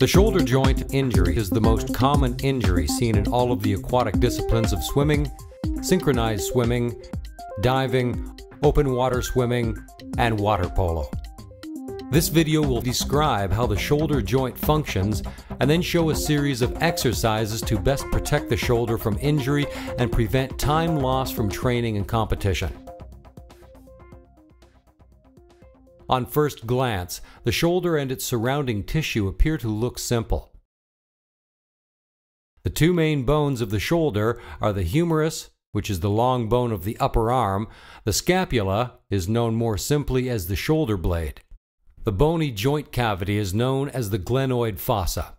The shoulder joint injury is the most common injury seen in all of the aquatic disciplines of swimming, synchronized swimming, diving, open water swimming, and water polo. This video will describe how the shoulder joint functions and then show a series of exercises to best protect the shoulder from injury and prevent time lost from training and competition. On first glance, the shoulder and its surrounding tissue appear to look simple. The two main bones of the shoulder are the humerus, which is the long bone of the upper arm. The scapula is known more simply as the shoulder blade. The bony joint cavity is known as the glenoid fossa.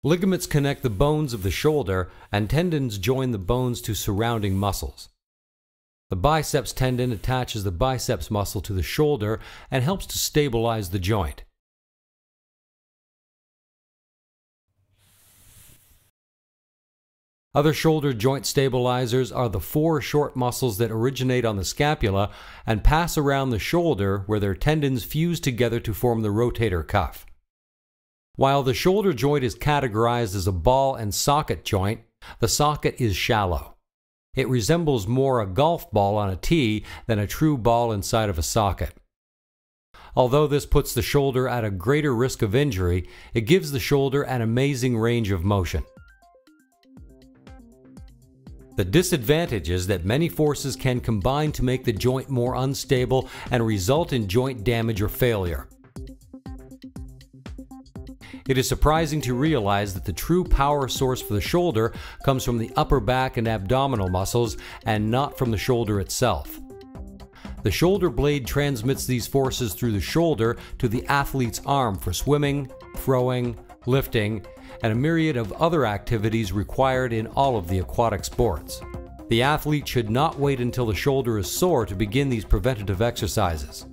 Ligaments connect the bones of the shoulder, and tendons join the bones to surrounding muscles. The biceps tendon attaches the biceps muscle to the shoulder and helps to stabilize the joint. Other shoulder joint stabilizers are the four short muscles that originate on the scapula and pass around the shoulder, where their tendons fuse together to form the rotator cuff. While the shoulder joint is categorized as a ball and socket joint, the socket is shallow. It resembles more a golf ball on a tee than a true ball inside of a socket. Although this puts the shoulder at a greater risk of injury, it gives the shoulder an amazing range of motion. The disadvantage is that many forces can combine to make the joint more unstable and result in joint damage or failure. It is surprising to realize that the true power source for the shoulder comes from the upper back and abdominal muscles and not from the shoulder itself. The shoulder blade transmits these forces through the shoulder to the athlete's arm for swimming, throwing, lifting, and a myriad of other activities required in all of the aquatic sports. The athlete should not wait until the shoulder is sore to begin these preventative exercises.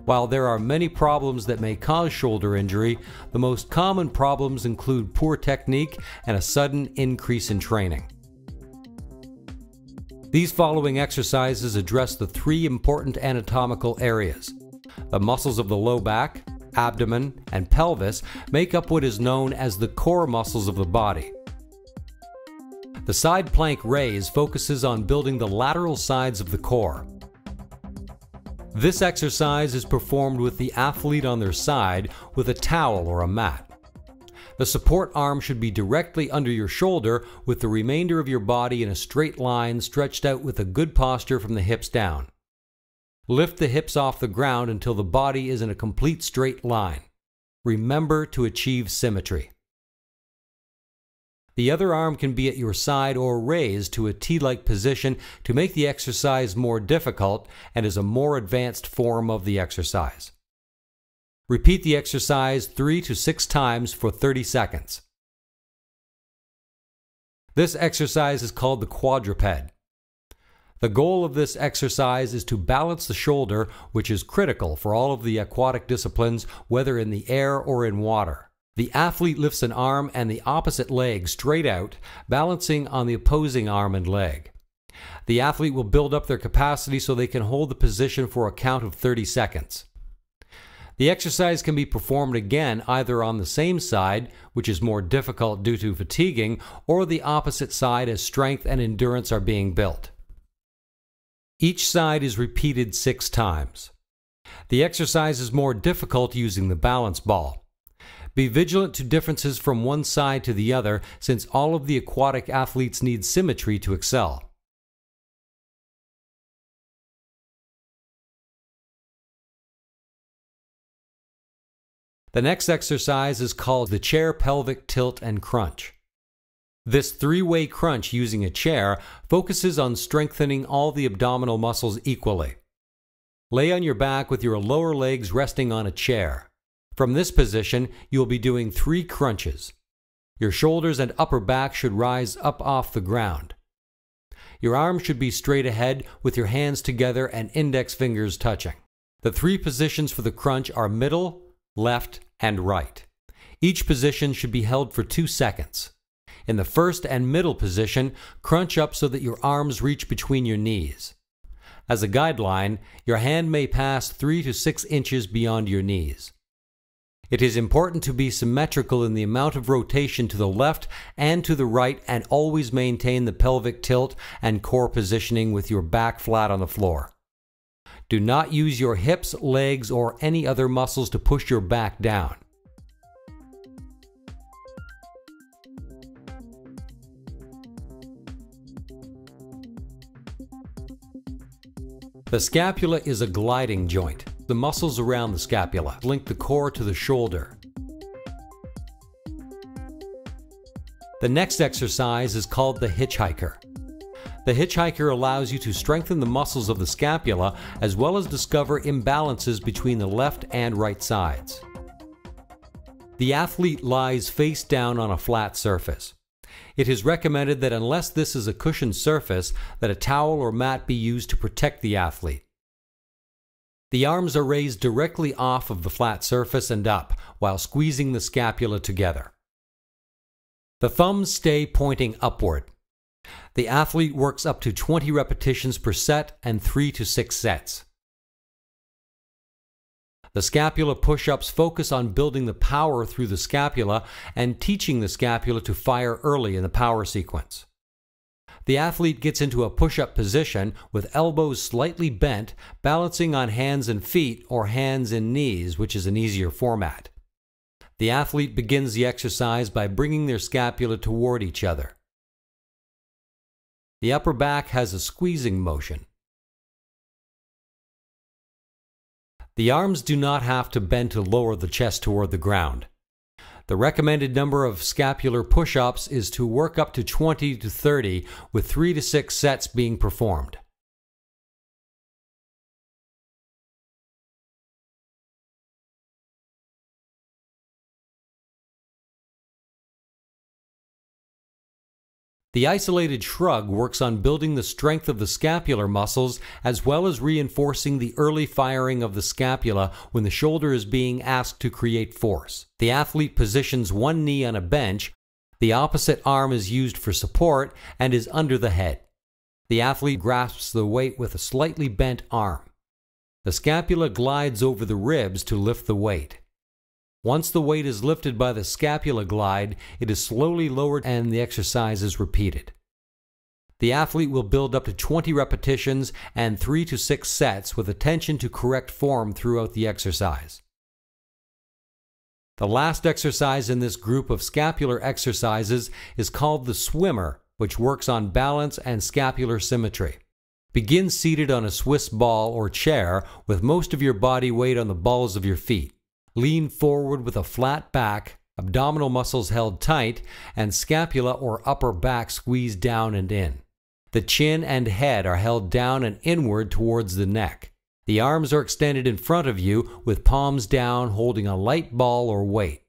While there are many problems that may cause shoulder injury, the most common problems include poor technique and a sudden increase in training. These following exercises address the three important anatomical areas. The muscles of the low back, abdomen, and pelvis make up what is known as the core muscles of the body. The side plank raise focuses on building the lateral sides of the core. This exercise is performed with the athlete on their side with a towel or a mat. The support arm should be directly under your shoulder, with the remainder of your body in a straight line stretched out with a good posture from the hips down. Lift the hips off the ground until the body is in a complete straight line. Remember to achieve symmetry. The other arm can be at your side or raised to a T-like position to make the exercise more difficult and is a more advanced form of the exercise. Repeat the exercise 3 to 6 times for 30 seconds. This exercise is called the quadruped. The goal of this exercise is to balance the shoulder, which is critical for all of the aquatic disciplines, whether in the air or in water. The athlete lifts an arm and the opposite leg straight out, balancing on the opposing arm and leg. The athlete will build up their capacity so they can hold the position for a count of 30 seconds. The exercise can be performed again either on the same side, which is more difficult due to fatiguing, or the opposite side as strength and endurance are being built. Each side is repeated 6 times. The exercise is more difficult using the balance ball. Be vigilant to differences from one side to the other, since all of the aquatic athletes need symmetry to excel. The next exercise is called the chair pelvic tilt and crunch. This 3-way crunch using a chair focuses on strengthening all the abdominal muscles equally. Lay on your back with your lower legs resting on a chair. From this position, you will be doing 3 crunches. Your shoulders and upper back should rise up off the ground. Your arms should be straight ahead with your hands together and index fingers touching. The 3 positions for the crunch are middle, left, and right. Each position should be held for 2 seconds. In the first and middle position, crunch up so that your arms reach between your knees. As a guideline, your hand may pass 3 to 6 inches beyond your knees. It is important to be symmetrical in the amount of rotation to the left and to the right, and always maintain the pelvic tilt and core positioning with your back flat on the floor. Do not use your hips, legs, or any other muscles to push your back down. The scapula is a gliding joint. The muscles around the scapula link the core to the shoulder. The next exercise is called the hitchhiker. The hitchhiker allows you to strengthen the muscles of the scapula as well as discover imbalances between the left and right sides. The athlete lies face down on a flat surface. It is recommended that unless this is a cushioned surface, that a towel or mat be used to protect the athlete. The arms are raised directly off of the flat surface and up, while squeezing the scapula together. The thumbs stay pointing upward. The athlete works up to 20 repetitions per set and 3 to 6 sets. The scapula push-ups focus on building the power through the scapula and teaching the scapula to fire early in the power sequence. The athlete gets into a push-up position with elbows slightly bent, balancing on hands and feet or hands and knees, which is an easier format. The athlete begins the exercise by bringing their scapula toward each other. The upper back has a squeezing motion. The arms do not have to bend to lower the chest toward the ground. The recommended number of scapular push-ups is to work up to 20 to 30, with 3 to 6 sets being performed. The isolated shrug works on building the strength of the scapular muscles as well as reinforcing the early firing of the scapula when the shoulder is being asked to create force. The athlete positions one knee on a bench, the opposite arm is used for support and is under the head. The athlete grasps the weight with a slightly bent arm. The scapula glides over the ribs to lift the weight. Once the weight is lifted by the scapula glide, it is slowly lowered and the exercise is repeated. The athlete will build up to 20 repetitions and 3 to 6 sets with attention to correct form throughout the exercise. The last exercise in this group of scapular exercises is called the swimmer, which works on balance and scapular symmetry. Begin seated on a Swiss ball or chair with most of your body weight on the balls of your feet. Lean forward with a flat back, abdominal muscles held tight, and scapula or upper back squeezed down and in. The chin and head are held down and inward towards the neck. The arms are extended in front of you with palms down, holding a light ball or weight.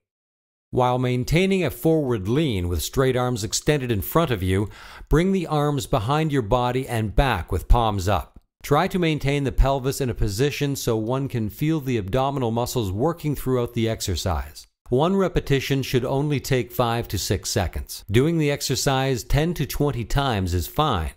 While maintaining a forward lean with straight arms extended in front of you, bring the arms behind your body and back with palms up. Try to maintain the pelvis in a position so one can feel the abdominal muscles working throughout the exercise. One repetition should only take 5 to 6 seconds. Doing the exercise 10 to 20 times is fine.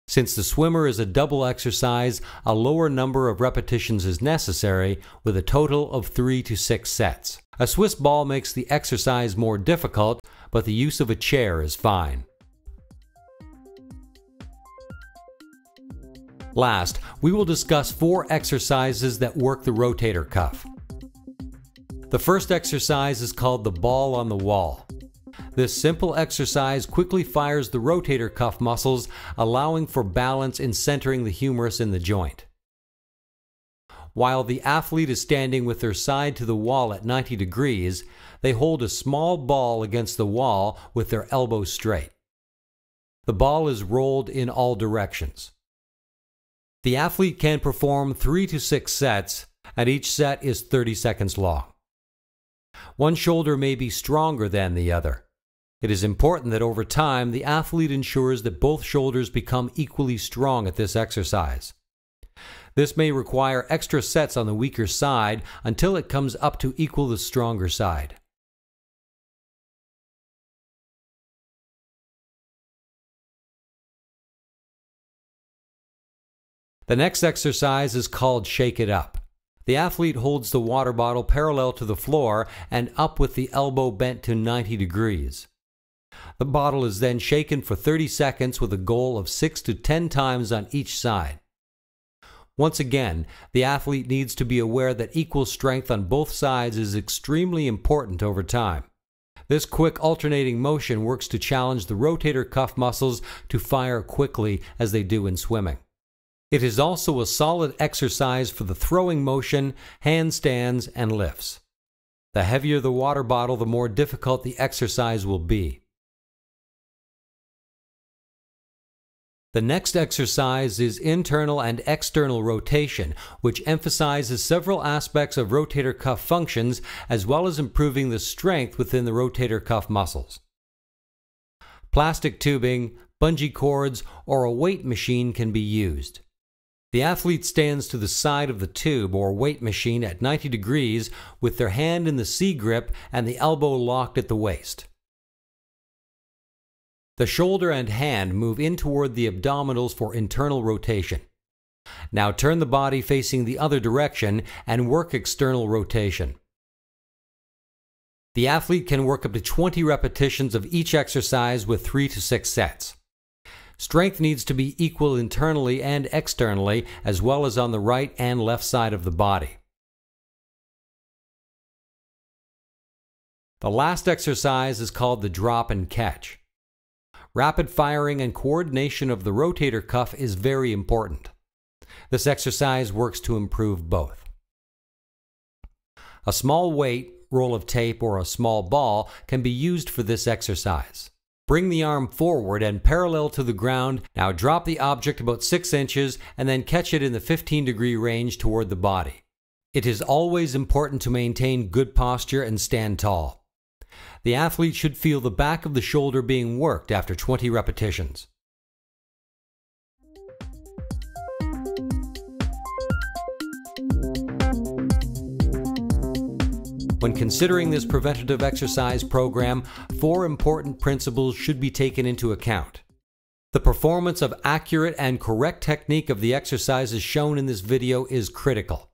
Since the swimmer is a double exercise, a lower number of repetitions is necessary, with a total of 3 to 6 sets. A Swiss ball makes the exercise more difficult, but the use of a chair is fine. Last, we will discuss 4 exercises that work the rotator cuff. The first exercise is called the ball on the wall. This simple exercise quickly fires the rotator cuff muscles, allowing for balance in centering the humerus in the joint. While the athlete is standing with their side to the wall at 90 degrees, they hold a small ball against the wall with their elbows straight. The ball is rolled in all directions. The athlete can perform 3 to 6 sets, and each set is 30 seconds long. One shoulder may be stronger than the other. It is important that over time the athlete ensures that both shoulders become equally strong at this exercise. This may require extra sets on the weaker side until it comes up to equal the stronger side. The next exercise is called Shake It Up. The athlete holds the water bottle parallel to the floor and up with the elbow bent to 90 degrees. The bottle is then shaken for 30 seconds with a goal of 6 to 10 times on each side. Once again, the athlete needs to be aware that equal strength on both sides is extremely important over time. This quick alternating motion works to challenge the rotator cuff muscles to fire quickly as they do in swimming. It is also a solid exercise for the throwing motion, handstands, and lifts. The heavier the water bottle, the more difficult the exercise will be. The next exercise is internal and external rotation, which emphasizes several aspects of rotator cuff functions as well as improving the strength within the rotator cuff muscles. Plastic tubing, bungee cords, or a weight machine can be used. The athlete stands to the side of the tube or weight machine at 90 degrees with their hand in the C grip and the elbow locked at the waist. The shoulder and hand move in toward the abdominals for internal rotation. Now turn the body facing the other direction and work external rotation. The athlete can work up to 20 repetitions of each exercise with 3 to 6 sets. Strength needs to be equal internally and externally, as well as on the right and left side of the body. The last exercise is called the drop and catch. Rapid firing and coordination of the rotator cuff is very important. This exercise works to improve both. A small weight, roll of tape, or a small ball can be used for this exercise. Bring the arm forward and parallel to the ground. Now drop the object about 6 inches and then catch it in the 15-degree range toward the body. It is always important to maintain good posture and stand tall. The athlete should feel the back of the shoulder being worked after 20 repetitions. When considering this preventative exercise program, 4 important principles should be taken into account. The performance of accurate and correct technique of the exercises shown in this video is critical.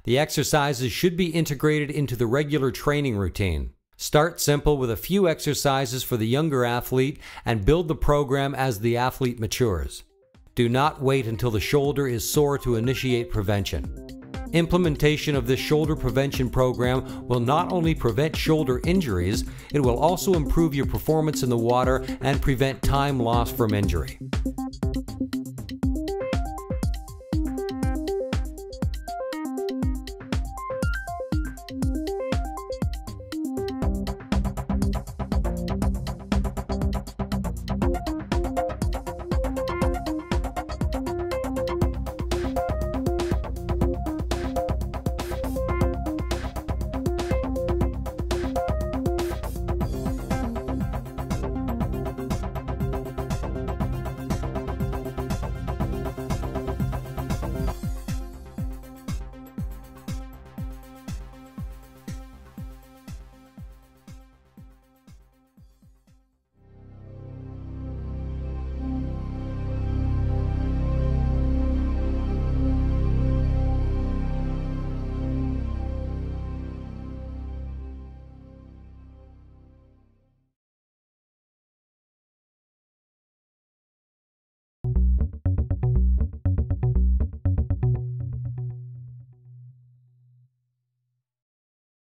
The exercises should be integrated into the regular training routine. Start simple with a few exercises for the younger athlete and build the program as the athlete matures. Do not wait until the shoulder is sore to initiate prevention. Implementation of this shoulder prevention program will not only prevent shoulder injuries, it will also improve your performance in the water and prevent time lost from injury.